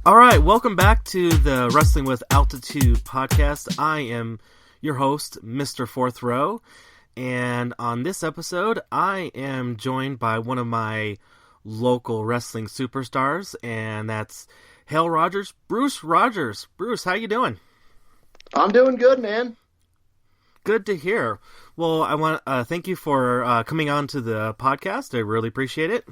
All right, welcome back to the Wrestling with Altitude podcast. I am your host, Mr. Fourth Row, and on this episode, I am joined by one of my local wrestling superstars, and that's Hale Rogers, Bruce Rogers. Bruce, how you doing? I'm doing good, man. Good to hear. Well, I want to thank you for coming on to the podcast. I really appreciate it.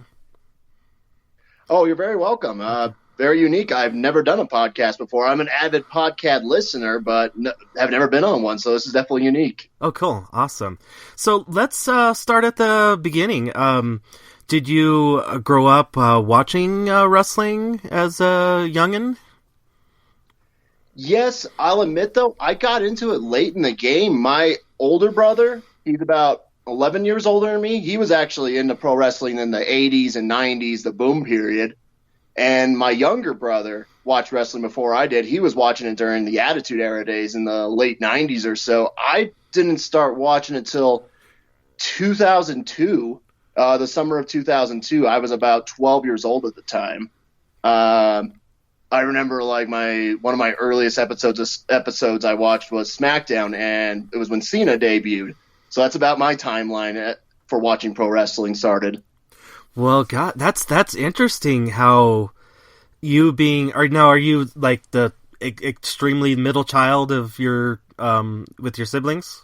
Oh, you're very welcome. Very unique. I've never done a podcast before. I'm an avid podcast listener, but have never been on one, so this is definitely unique. Oh, cool. Awesome. So let's start at the beginning. Did you grow up watching wrestling as a youngin'? Yes, I'll admit, though, I got into it late in the game. My older brother, he's about 11 years older than me. He was actually into pro wrestling in the 80s and 90s, the boom period. And my younger brother watched wrestling before I did. He was watching it during the Attitude Era days in the late 90s or so. I didn't start watching until 2002, the summer of 2002. I was about 12 years old at the time. I remember like one of my earliest episodes I watched was SmackDown, and it was when Cena debuted. So that's about my timeline for watching pro wrestling started. Well, God, that's interesting. How you are you like the extremely middle child of your with your siblings?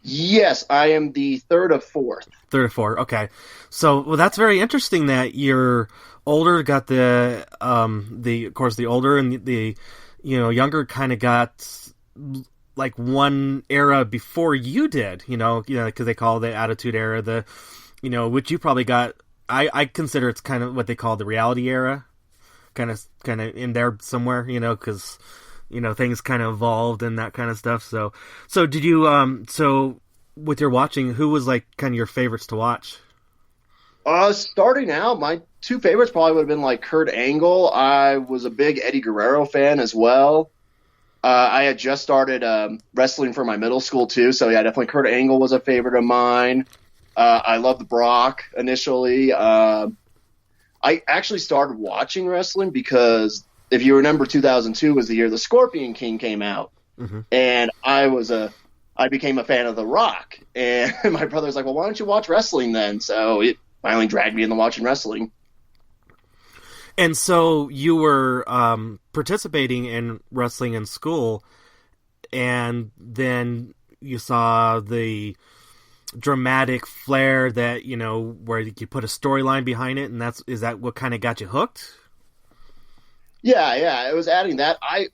Yes, I am the third of four. Okay. So, well, that's very interesting that your older got of course the older and the younger kind of got like one era before you did, because they call the Attitude Era, which you probably got. I consider it's kind of what they call the reality era, kind of in there somewhere, because things kind of evolved and that kind of stuff. So did you so with your watching, who was like kind of your favorites to watch? Starting out, my two favorites probably would have been like Kurt Angle. I was a big Eddie Guerrero fan as well. I had just started wrestling for my middle school too, so yeah, definitely Kurt Angle was a favorite of mine. I loved Brock initially. I actually started watching wrestling because if you remember, 2002 was the year the Scorpion King came out, and I became a fan of The Rock. And my brother's like, "Well, why don't you watch wrestling then?" So it finally dragged me into watching wrestling. And so you were participating in wrestling in school, and then you saw the dramatic flair that where you put a storyline behind it, and is that what kind of got you hooked? Yeah, it was adding that. I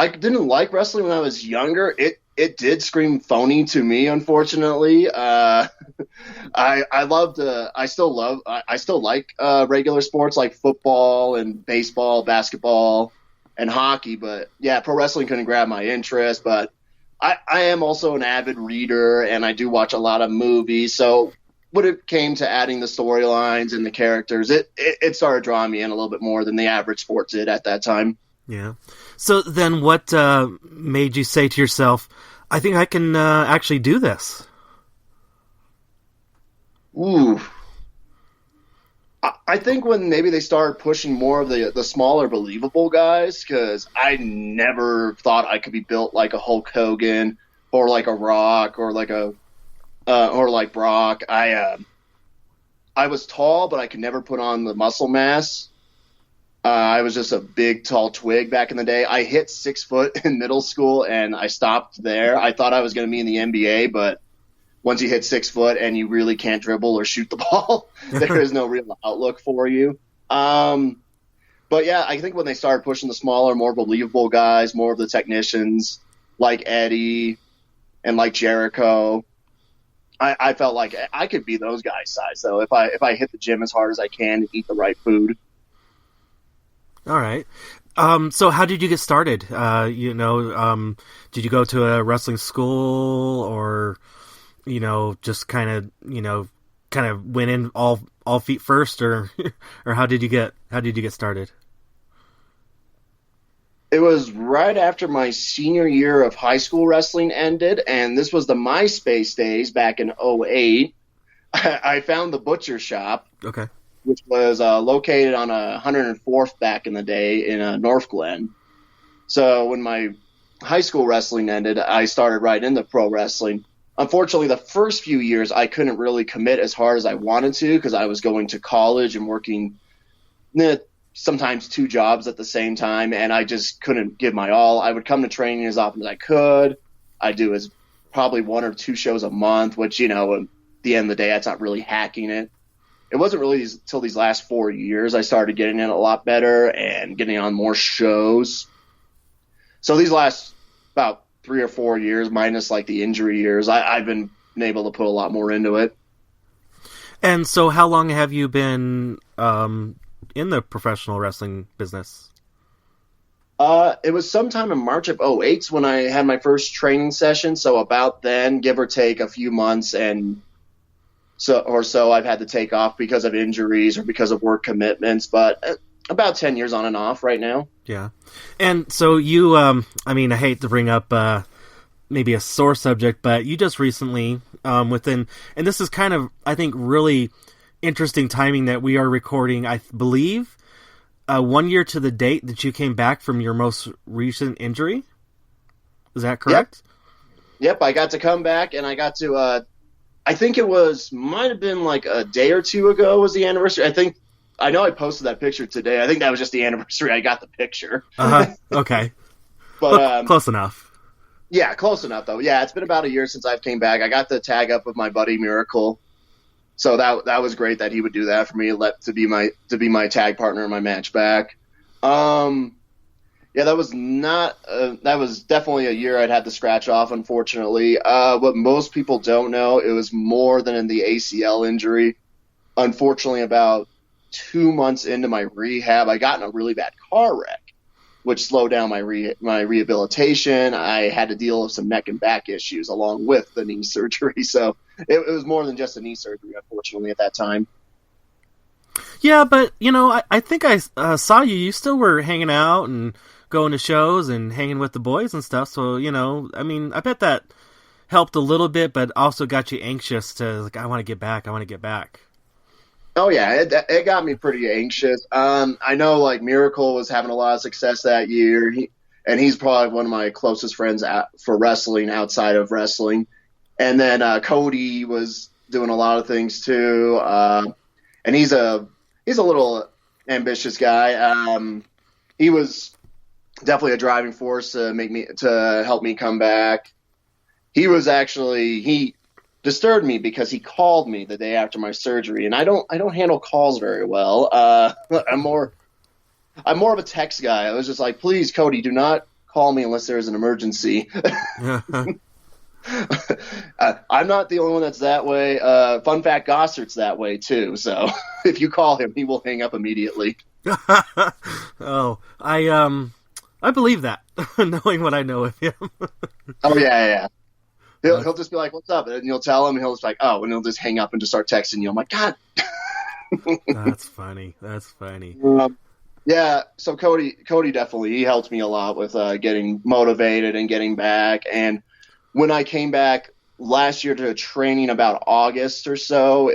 didn't like wrestling when I was younger. It did scream phony to me, unfortunately. I still like regular sports like football and baseball, basketball, and hockey, but yeah, pro wrestling couldn't grab my interest. But I am also an avid reader, and I do watch a lot of movies. So when it came to adding the storylines and the characters, it started drawing me in a little bit more than the average sport did at that time. Yeah. So then what made you say to yourself, I think I can actually do this? Ooh. I think when maybe they started pushing more of the smaller, believable guys, because I never thought I could be built like a Hulk Hogan or like a Rock or like Brock. I was tall, but I could never put on the muscle mass. I was just a big, tall twig back in the day. I hit 6 foot in middle school, and I stopped there. I thought I was going to be in the NBA, but once you hit 6 foot and you really can't dribble or shoot the ball, there is no real outlook for you. But yeah, I think when they started pushing the smaller, more believable guys, more of the technicians like Eddie and like Jericho, I felt like I could be those guys' size though if I hit the gym as hard as I can and eat the right food. All right. So how did you get started? Did you go to a wrestling school, or just kind of went in all feet first, or or how did you get started? It was right after my senior year of high school wrestling ended, and this was the MySpace days back in 2008. I found the Butcher Shop. Okay. which was located on 104th back in the day in North Glen. So when my high school wrestling ended, I started right into pro wrestling. Unfortunately, the first few years, I couldn't really commit as hard as I wanted to because I was going to college and working sometimes 2 jobs at the same time, and I just couldn't give my all. I would come to training as often as I could. I'd do probably 1 or 2 shows a month, which, at the end of the day, that's not really hacking it. It wasn't really until these last 4 years I started getting in a lot better and getting on more shows. So these last about 3 or 4 years, minus like the injury years, I've been able to put a lot more into it. And so how long have you been in the professional wrestling business? It was sometime in March of 2008 when I had my first training session. So about then, give or take a few months so I've had to take off because of injuries or because of work commitments, but about 10 years on and off right now. Yeah. And so you, I hate to bring up maybe a sore subject, but you just recently, and this is kind of, I think, really interesting timing that we are recording, I believe, 1 year to the date that you came back from your most recent injury. Is that correct? Yep, I got to come back, and I got to, I think it might have been like a day or 2 ago was the anniversary. I know I posted that picture today. I think that was just the anniversary. I got the picture. Okay. But close enough. Yeah, close enough though. Yeah, it's been about a year since I've came back. I got the tag up with my buddy Miracle, so that was great that he would do that for me to be my tag partner in my match back. Yeah, that was definitely a year I'd had to scratch off, unfortunately. What most people don't know, it was more than in the ACL injury. Unfortunately, about 2 months into my rehab, I got in a really bad car wreck, which slowed down my rehabilitation. I had to deal with some neck and back issues along with the knee surgery. So it was more than just a knee surgery, unfortunately, at that time. Yeah, but, I think I saw you. You still were hanging out and going to shows and hanging with the boys and stuff. So, I bet that helped a little bit, but also got you anxious to, I want to get back. Oh, yeah, it got me pretty anxious. I know, Miracle was having a lot of success that year, and he's probably one of my closest friends for wrestling outside of wrestling. And then Cody was doing a lot of things, too. And he's a little ambitious guy. He was definitely a driving force to help me come back. He disturbed me because he called me the day after my surgery, and I don't handle calls very well. I'm more of a text guy. I was just like, please, Cody, do not call me unless there is an emergency. I'm not the only one that's that way. Fun fact, Gossard's that way too. So if you call him, he will hang up immediately. Oh, I believe that, knowing what I know of him. Oh yeah. He'll just be like, "What's up?" And you'll tell him, and he'll just be like, "Oh," and he'll just hang up and just start texting you. I'm like, God. That's funny. Yeah. So Cody definitely he helped me a lot with getting motivated and getting back. And when I came back last year to training about August or so,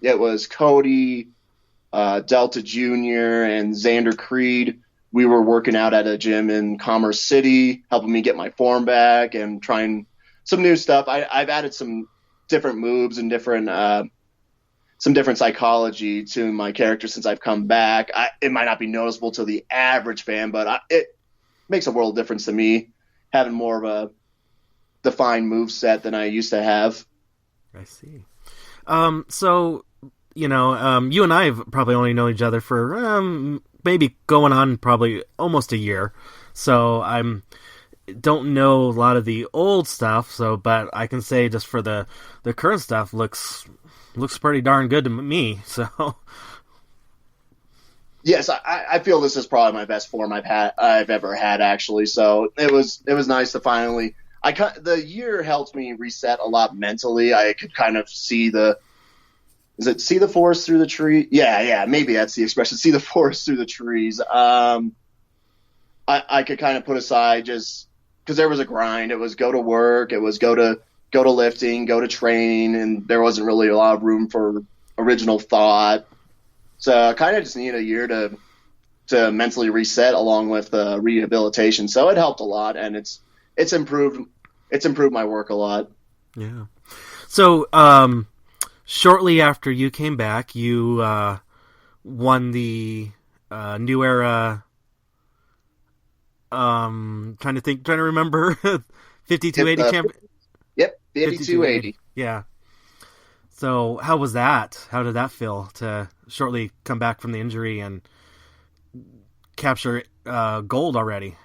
it was Cody, Delta Jr., and Xander Creed. We were working out at a gym in Commerce City, helping me get my form back and trying some new stuff. I've added some different moves and some different psychology to my character since I've come back. It might not be noticeable to the average fan, but it makes a world of difference to me having more of a defined move set than I used to have. I see. So, you and I have probably only known each other for maybe going on probably almost a year. So don't know a lot of the old stuff. But I can say just for the current stuff looks pretty darn good to me. So. Yes, I feel this is probably my best form I've ever had, actually. So it was nice to finally. The year helped me reset a lot mentally. I could kind of see the forest through the tree? Yeah, maybe that's the expression. See the forest through the trees. I could kind of put aside just because there was a grind. It was go to work. It was go to lifting, go to training, and there wasn't really a lot of room for original thought. So I kind of just need a year to mentally reset along with rehabilitation. So it helped a lot, and it's improved my work a lot. Yeah. So shortly after you came back, you won the New Era. Trying to remember 5280 champion. Yep, 5280. Yeah. So how was that? How did that feel to shortly come back from the injury and capture gold already?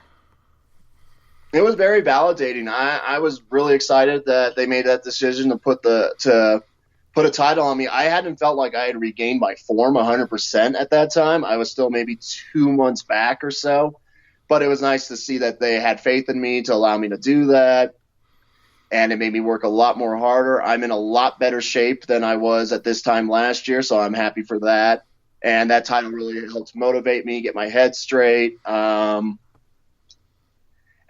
It was very validating. I was really excited that they made that decision to put a title on me. I hadn't felt like I had regained my form 100% at that time. I was still maybe 2 months back or so, but it was nice to see that they had faith in me to allow me to do that. And it made me work a lot more harder. I'm in a lot better shape than I was at this time last year, so I'm happy for that. And that title really helped motivate me, get my head straight. And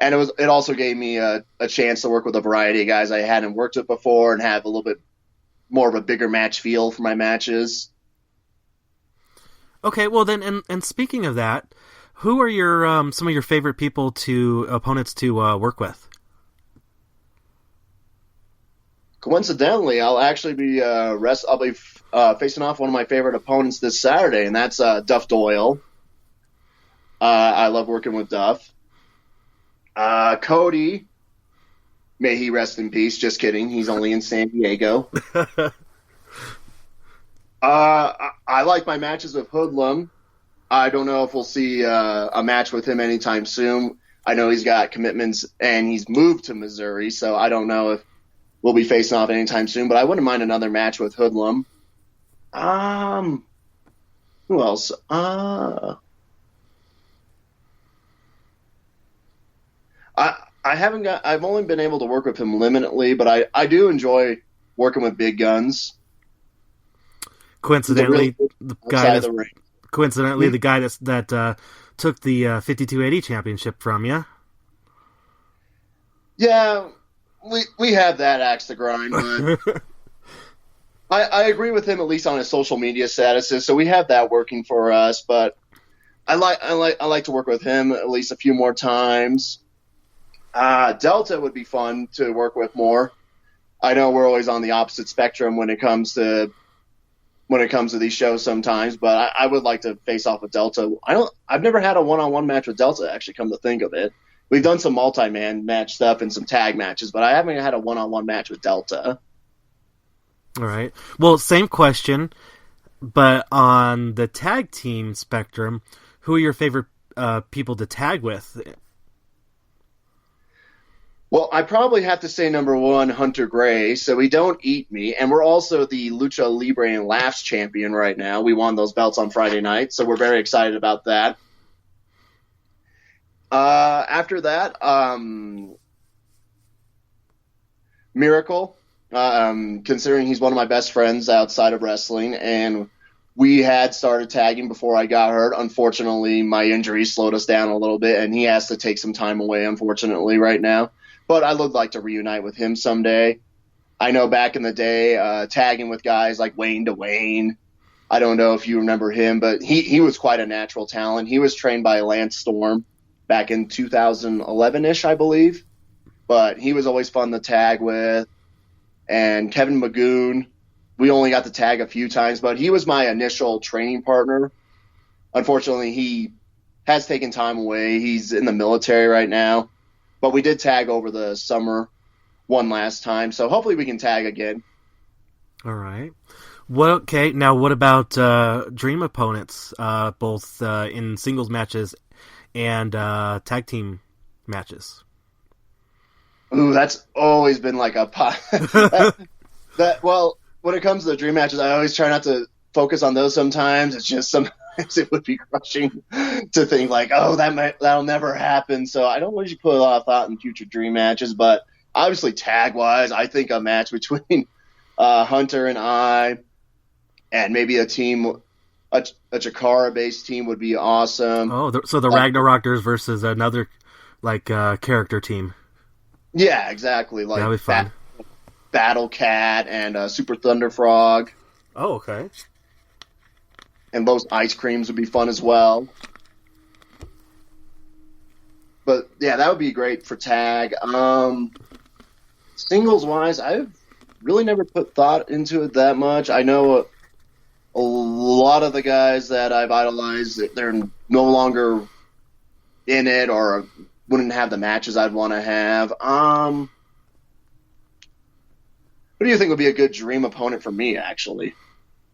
it also gave me a chance to work with a variety of guys I hadn't worked with before and have a little bit more of a bigger match feel for my matches. Okay, well then, and speaking of that, who are your some of your favorite opponents to work with? Coincidentally, I'll actually be facing off one of my favorite opponents this Saturday, and that's Duff Doyle. I love working with Duff. Cody, may he rest in peace. Just kidding. He's only in San Diego. I like my matches with Hoodlum. I don't know if we'll see a match with him anytime soon. I know he's got commitments, and he's moved to Missouri, so I don't know if we'll be facing off anytime soon, but I wouldn't mind another match with Hoodlum. Who else? I've only been able to work with him limitedly, but I do enjoy working with big guns. Coincidentally, the guy that took the 5280 championship from you. Yeah, we have that axe to grind, but I agree with him at least on his social media statuses, so we have that working for us. But I like to work with him at least a few more times. Delta would be fun to work with more. I know we're always on the opposite spectrum when it comes to these shows sometimes, but I would like to face off with Delta. I've never had a one-on-one match with Delta, actually, come to think of it. We've done some multi-man match stuff and some tag matches, but I haven't had a one-on-one match with Delta. All right. Well, same question, but on the tag team spectrum, who are your favorite people to tag with? Well, I probably have to say number one, Hunter Gray, so he don't eat me, and we're also the Lucha Libre and Laughs champion right now. We won those belts on Friday night, so we're very excited about that. After that, Miracle, considering he's one of my best friends outside of wrestling, and we had started tagging before I got hurt. Unfortunately, my injury slowed us down a little bit, and he has to take some time away, unfortunately, right now. But I would like to reunite with him someday. I know back in the day, tagging with guys like Wayne DeWayne, I don't know if you remember him, but he was quite a natural talent. He was trained by Lance Storm back in 2011-ish, I believe. But he was always fun to tag with. And Kevin Magoon, we only got to tag a few times, but he was my initial training partner. Unfortunately, he has taken time away. He's in the military right now. But we did tag over the summer one last time, so hopefully we can tag again. All right. Okay, now what about dream opponents, both in singles matches and tag team matches? Ooh, that's always been like a well, when it comes to the dream matches, I always try not to focus on those sometimes. It's just sometimes it would be crushing to think like, oh, that'll never happen. So I don't usually put a lot of thought in future dream matches, but obviously tag-wise, I think a match between Hunter and I and maybe a Chikara-based team would be awesome. Oh, so the Ragnarokers versus another character team. Yeah, exactly. Like that'd be fun. Battle Cat and Super Thunder Frog. Oh, okay. and those ice creams would be fun as well. But yeah, that would be great for tag. Singles wise, I've really never put thought into it that much. I know a lot of the guys that I've idolized, they're no longer in it or wouldn't have the matches I'd want to have. Who do you think would be a good dream opponent for me, actually?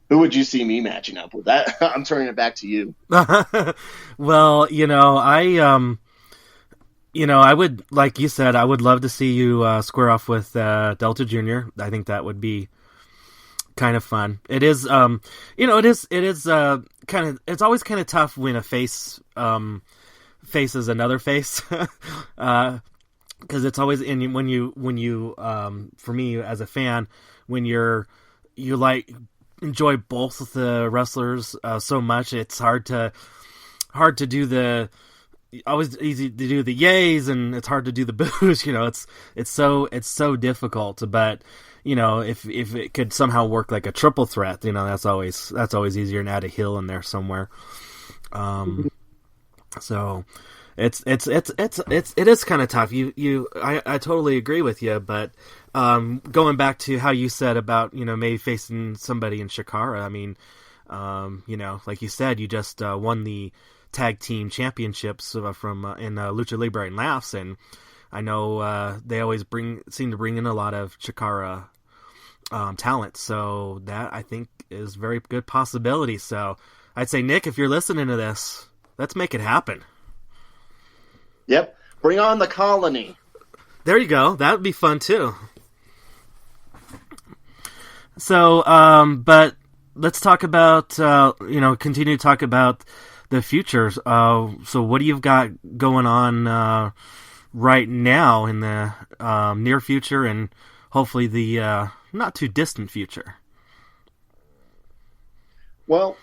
Who would you see me matching up with? That I'm turning it back to you. Well, I would, like you said, I would love to see you square off with Delta Jr. I think that would be kind of fun. It is, it's always kind of tough when a face faces another face, because it's always when you for me as a fan, when you like enjoy both of the wrestlers so much, it's hard to do the. Always easy to do the yays, and it's hard to do the boos. It's so difficult. But if it could somehow work like a triple threat, that's always easier, and add a heel in there somewhere. So it is kind of tough. I totally agree with you. But going back to how you said about maybe facing somebody in Shikara, I mean, like you said, you just won the tag team championships from in Lucha Libre and Laughs, and I know they always seem to bring in a lot of Chikara talent, so that I think is a very good possibility. So I'd say, Nick, if you're listening to this, let's make it happen. Yep, bring on the colony. There you go. That would be fun too. So, but let's talk about continue to talk about the future. So what do you've got going on right now in the near future, and hopefully the not too distant future? Well,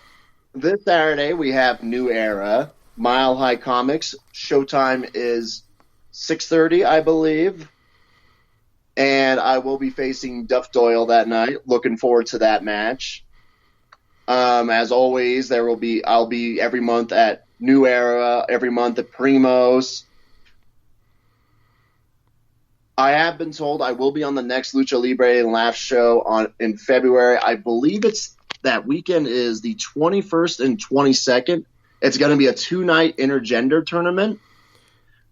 this Saturday we have New Era, Mile High Comics. Showtime is 6:30, I believe. And I will be facing Duff Doyle that night. Looking forward to that match. As always, I'll be every month at New Era, every month at Primos. I have been told I will be on the next Lucha Libre and Laugh show in February. I believe that weekend is the 21st and 22nd. It's going to be a 2-night intergender tournament.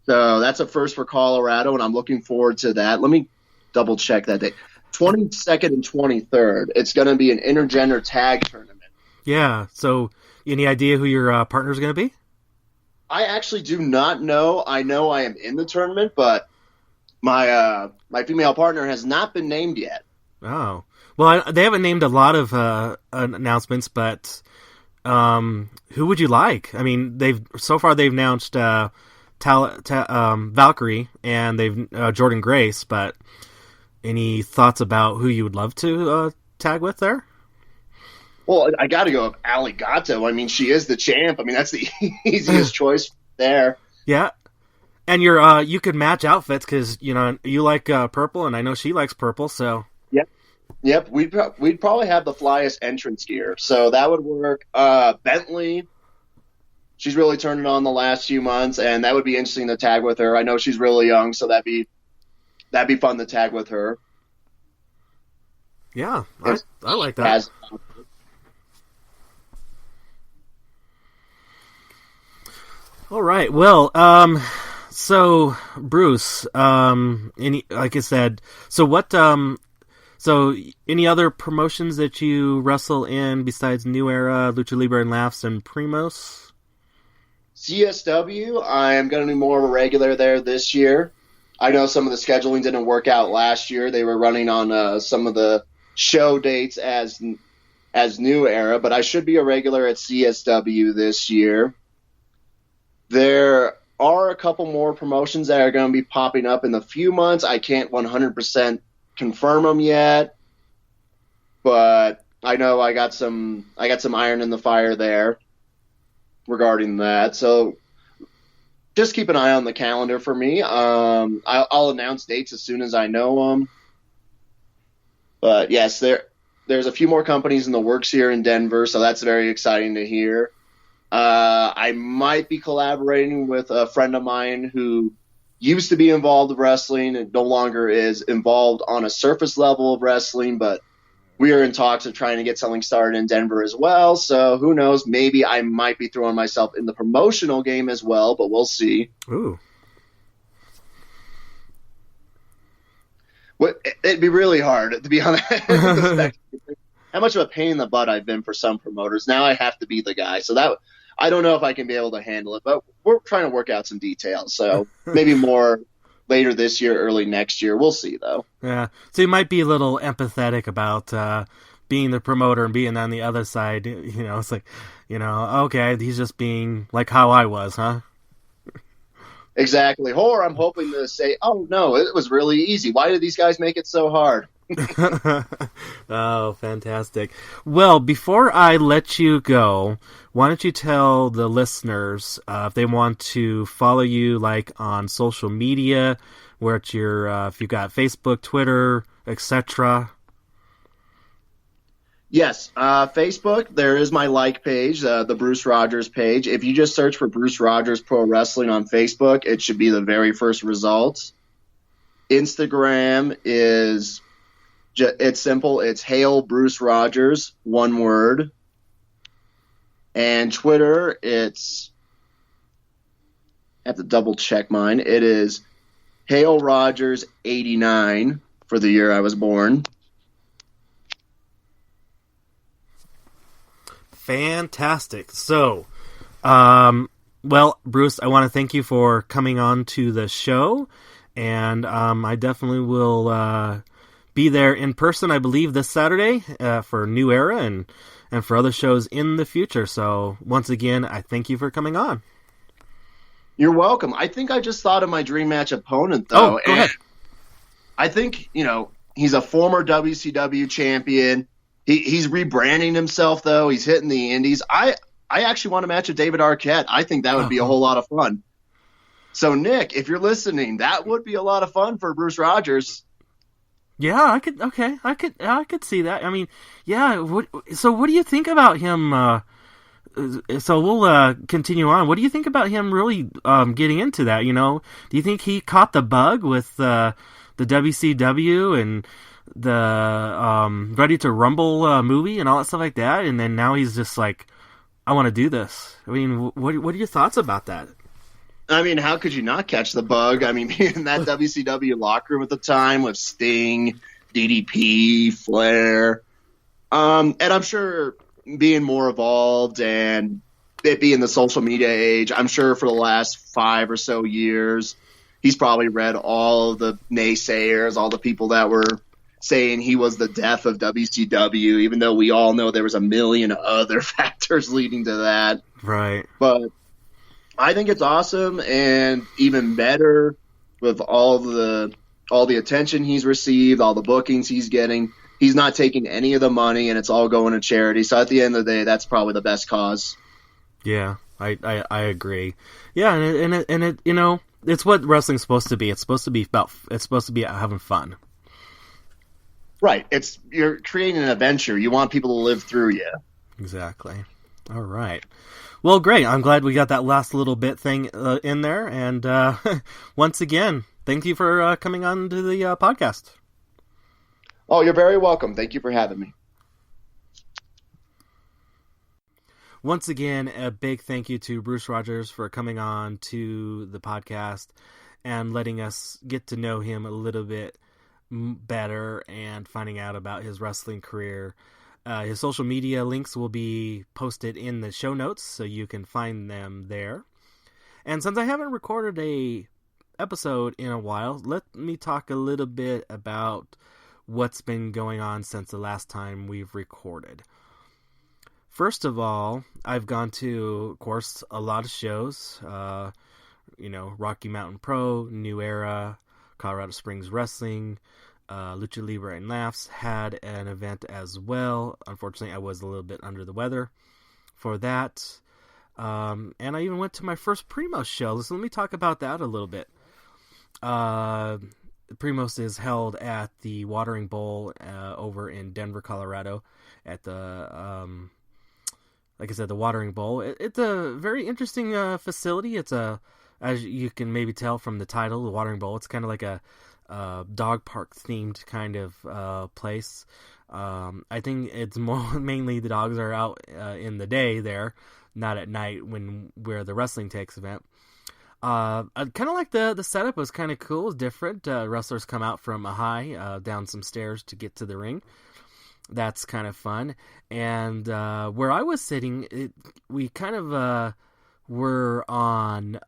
So that's a first for Colorado, and I'm looking forward to that. Let me double check that date. 22nd and 23rd. It's going to be an intergender tag tournament. Yeah. So, any idea who your partner is going to be? I actually do not know. I know I am in the tournament, but my female partner has not been named yet. Oh, well, they haven't named a lot of announcements, but who would you like? I mean, they've announced Valkyrie, and they've Jordan Grace, but any thoughts about who you would love to tag with there? Well, I got to go with Ali Gatto. I mean, she is the champ. I mean, that's the easiest choice there. Yeah, and you could match outfits because you like purple, and I know she likes purple. So yep. We'd probably have the flyest entrance gear, so that would work. Bentley, she's really turned it on the last few months, and that would be interesting to tag with her. I know she's really young, so that'd be fun to tag with her. Yeah, I like that. All right. Well, so Bruce, like I said, so what? So any other promotions that you wrestle in besides New Era, Lucha Libre and Laughs, and Primos? CSW, I am going to be more of a regular there this year. I know some of the scheduling didn't work out last year. They were running on some of the show dates as New Era, but I should be a regular at CSW this year. There are a couple more promotions that are going to be popping up in the few months. I can't 100% confirm them yet, but I know I got some iron in the fire there regarding that. So just keep an eye on the calendar for me. I'll announce dates as soon as I know them. But yes, there there's a few more companies in the works here in Denver, so that's very exciting to hear. I might be collaborating with a friend of mine who used to be involved with wrestling and no longer is involved on a surface level of wrestling, but we are in talks of trying to get something started in Denver as well. So who knows? Maybe I might be throwing myself in the promotional game as well, but we'll see. Ooh. It'd be really hard, to be honest. How much of a pain in the butt I've been for some promoters. Now I have to be the guy. So that I don't know if I can be able to handle it, but we're trying to work out some details. So maybe more later this year, early next year. We'll see, though. Yeah. So you might be a little empathetic about being the promoter and being on the other side. You know, it's like, you know, okay, he's just being like how I was, huh? Exactly. Or I'm hoping to say, oh, no, it was really easy. Why did these guys make it so hard? Oh, fantastic. Well, before I let you go, why don't you tell the listeners if they want to follow you, like on social media, where it's your if you got Facebook, Twitter, etc. Yes, Facebook, there is my like page, the Bruce Rogers page. If you just search for Bruce Rogers Pro Wrestling on Facebook, it should be the very first results. Instagram is, it's simple. It's Hail Bruce Rogers, one word. And Twitter, it's, I have to double check mine. It is Hail Rogers 89 for the year I was born. Fantastic. So, well, Bruce, I want to thank you for coming on to the show, and I definitely will be there in person, I believe, this Saturday for New Era and for other shows in the future. So, once again, I thank you for coming on. You're welcome. I think I just thought of my dream match opponent, though. Oh, go ahead. I think, you know, he's a former WCW champion. He's rebranding himself, though. He's hitting the indies. I actually want a match with David Arquette. I think that would be a whole lot of fun. So, Nick, if you're listening, that would be a lot of fun for Bruce Rogers. Yeah, I could see that. I mean, yeah. So, what do you think about him? So we'll continue on. What do you think about him really getting into that? You know, do you think he caught the bug with the WCW and the Ready to Rumble movie and all that stuff like that, and then now he's just like, I want to do this? I mean, what are your thoughts about that? I mean, how could you not catch the bug? I mean, being in that WCW locker room at the time with Sting, DDP, Flair, and I'm sure being more evolved and it being the social media age, I'm sure for the last 5 or so years, he's probably read all of the naysayers, all the people that were saying he was the death of WCW, even though we all know there was a million other factors leading to that. Right. But I think it's awesome, and even better with all the attention he's received, all the bookings he's getting. He's not taking any of the money, and it's all going to charity. So at the end of the day, that's probably the best cause. Yeah, I agree. Yeah, and it you know, it's what wrestling's supposed to be. It's supposed to be about having fun. Right. You're creating an adventure. You want people to live through you. Exactly. All right. Well, great. I'm glad we got that last little bit thing in there. And once again, thank you for coming on to the podcast. Oh, you're very welcome. Thank you for having me. Once again, a big thank you to Bruce Rogers for coming on to the podcast and letting us get to know him a little bit better and finding out about his wrestling career. His social media links will be posted in the show notes, so you can find them there. And since I haven't recorded a episode in a while, let me talk a little bit about what's been going on since the last time we've recorded. First of all, I've gone to, of course, a lot of shows. Rocky Mountain Pro, New Era, Colorado Springs Wrestling, Lucha Libre and Laughs had an event as well. Unfortunately, I was a little bit under the weather for that. And I even went to my first Primo show. So let me talk about that a little bit. Primos is held at the Watering Bowl over in Denver, Colorado, at the like I said, the Watering Bowl. It's a very interesting facility. It's as you can maybe tell from the title, the Watering Bowl. It's kind of like a dog park themed kind of place. I think it's mainly the dogs are out in the day there, not at night where the wrestling takes event. I kind of like the setup. Was kind of cool. It's different. Wrestlers come out from a high down some stairs to get to the ring. That's kind of fun. And where I was sitting, we kind of were on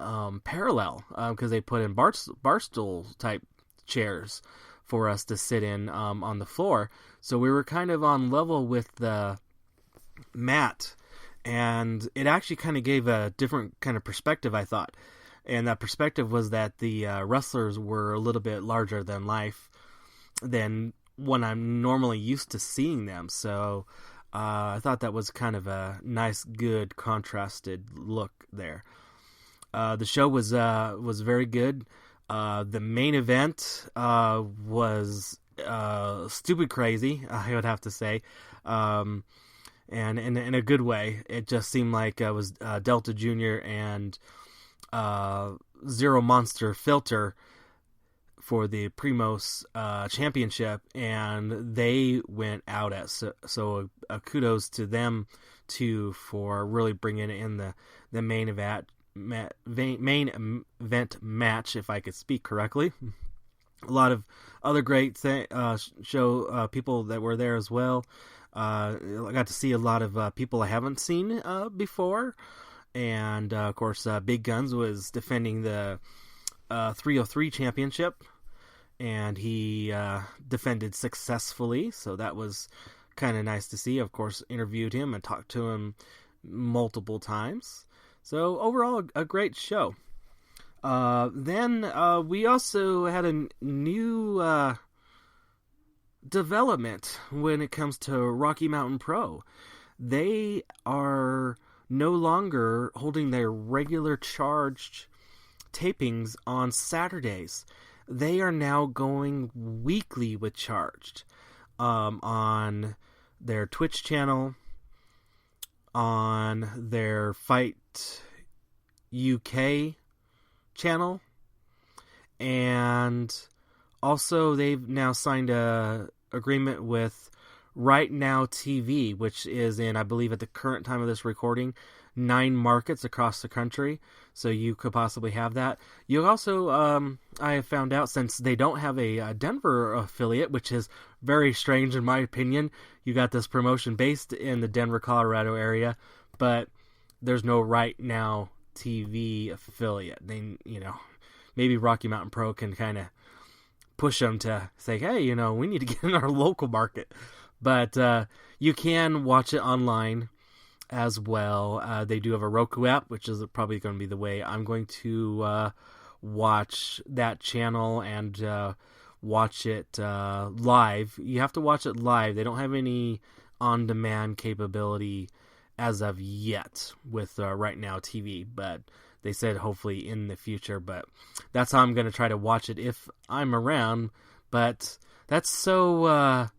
parallel because they put in barstool type chairs for us to sit in on the floor. So we were kind of on level with the mat, and it actually kind of gave a different kind of perspective, I thought. And that perspective was that the wrestlers were a little bit larger than life than when I'm normally used to seeing them. So I thought that was kind of a nice, good, contrasted look there. The show was very good. The main event was stupid crazy, I would have to say, and in a good way. It just seemed like it was Delta Jr. and Zero Monster Filter for the Primos championship, and they went out at so kudos to them too for really bringing in the main event match, if I could speak correctly. A lot of other great show people that were there as well. I got to see a lot of people I haven't seen before. And, of course, Big Guns was defending the 303 championship, and he defended successfully, so that was kind of nice to see. Of course, interviewed him and talked to him multiple times. So, overall, a great show. Then we also had a new development when it comes to Rocky Mountain Pro. They are no longer holding their regular charged tapings on Saturdays. They are now going weekly with charged on their Twitch channel, on their Fight UK channel, and also they've now signed a agreement with Right Now TV, which is in, I believe at the current time of this recording, 9 markets across the country, so you could possibly have that. You also, I have found out, since they don't have a Denver affiliate, which is very strange in my opinion, you got this promotion based in the Denver, Colorado area, but there's no Right Now TV affiliate. They, maybe Rocky Mountain Pro can kind of push them to say, hey, we need to get in our local market. But you can watch it online as well. They do have a Roku app, which is probably going to be the way I'm going to watch that channel and watch it live. You have to watch it live. They don't have any on-demand capability as of yet with Right Now TV, but they said hopefully in the future. But that's how I'm going to try to watch it if I'm around. But that's so...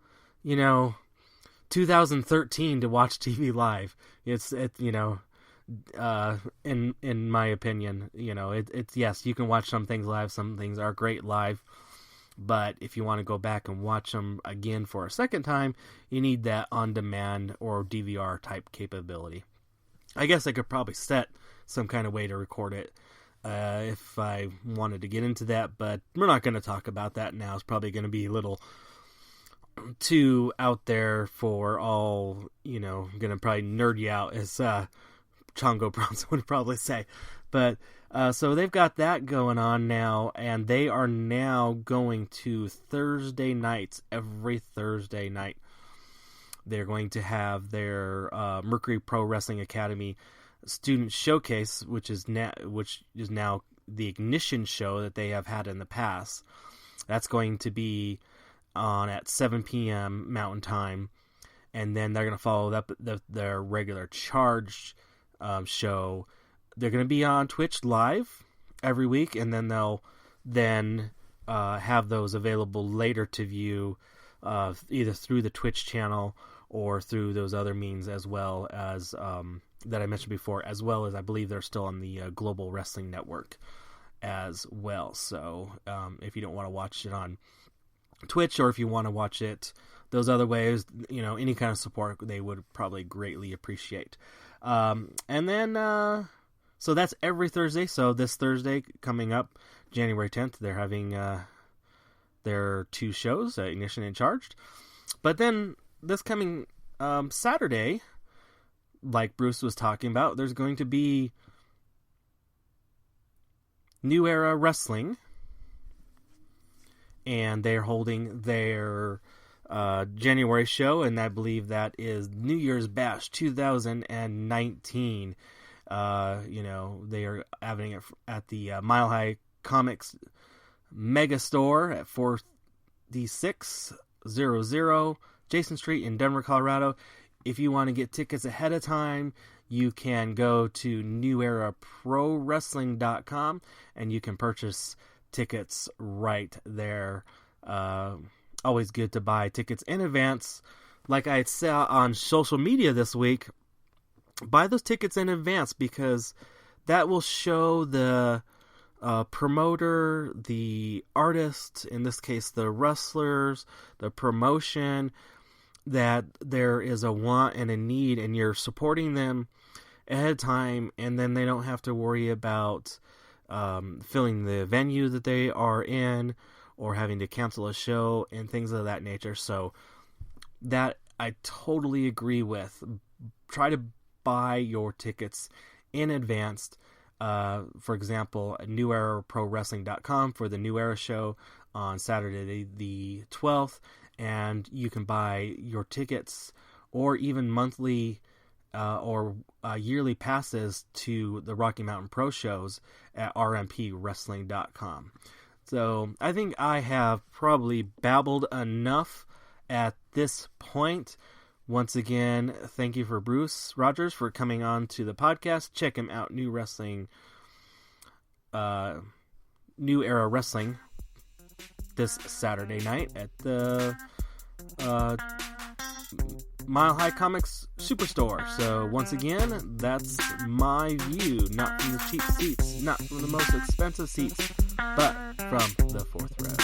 2013 to watch TV live. It's in my opinion, it's yes, you can watch some things live. Some things are great live, but if you want to go back and watch them again for a second time, you need that on-demand or DVR type capability. I guess I could probably set some kind of way to record it if I wanted to get into that, but we're not going to talk about that now. It's probably going to be a little too out there for all, gonna probably nerd you out, as Chongo Bronson would probably say. But so they've got that going on now, and they are now going to Thursday nights. Every Thursday night they're going to have their Mercury Pro Wrestling Academy student showcase, which is now the Ignition show that they have had in the past. That's going to be on at 7 p.m. Mountain Time, and then they're going to follow up their regular charged show. They're going to be on Twitch live every week, and then they'll have those available later to view, either through the Twitch channel or through those other means, as well as that I mentioned before, as well as I believe they're still on the Global Wrestling Network as well. So if you don't want to watch it on Twitch, or if you want to watch it those other ways, any kind of support they would probably greatly appreciate. And then so that's every Thursday. So this Thursday coming up, January 10th, they're having their 2 shows, Ignition and Charged. But then this coming Saturday, like Bruce was talking about, there's going to be New Era Wrestling, and they're holding their January show, and I believe that is New Year's Bash 2019. They are having it at the Mile High Comics Mega Store at 4600 Jason Street in Denver, Colorado. If you want to get tickets ahead of time, you can go to neweraprowrestling.com and you can purchase tickets right there. Always good to buy tickets in advance. Like I saw on social media this week, buy those tickets in advance, because that will show the promoter, the artist, in this case the wrestlers, the promotion, that there is a want and a need, and you're supporting them ahead of time, and then they don't have to worry about filling the venue that they are in, or having to cancel a show and things of that nature. So that I totally agree with. Try to buy your tickets in advance. For example, neweraprowrestling.com for the New Era show on Saturday the 12th, and you can buy your tickets or even monthly or yearly passes to the Rocky Mountain Pro shows at rmpwrestling.com. So I think I have probably babbled enough at this point. Once again, thank you for Bruce Rogers for coming on to the podcast. Check him out, New Era Wrestling, this Saturday night at the Mile High Comics Superstore. So once again, that's my view, not from the cheap seats, not from the most expensive seats, but from the 4th row.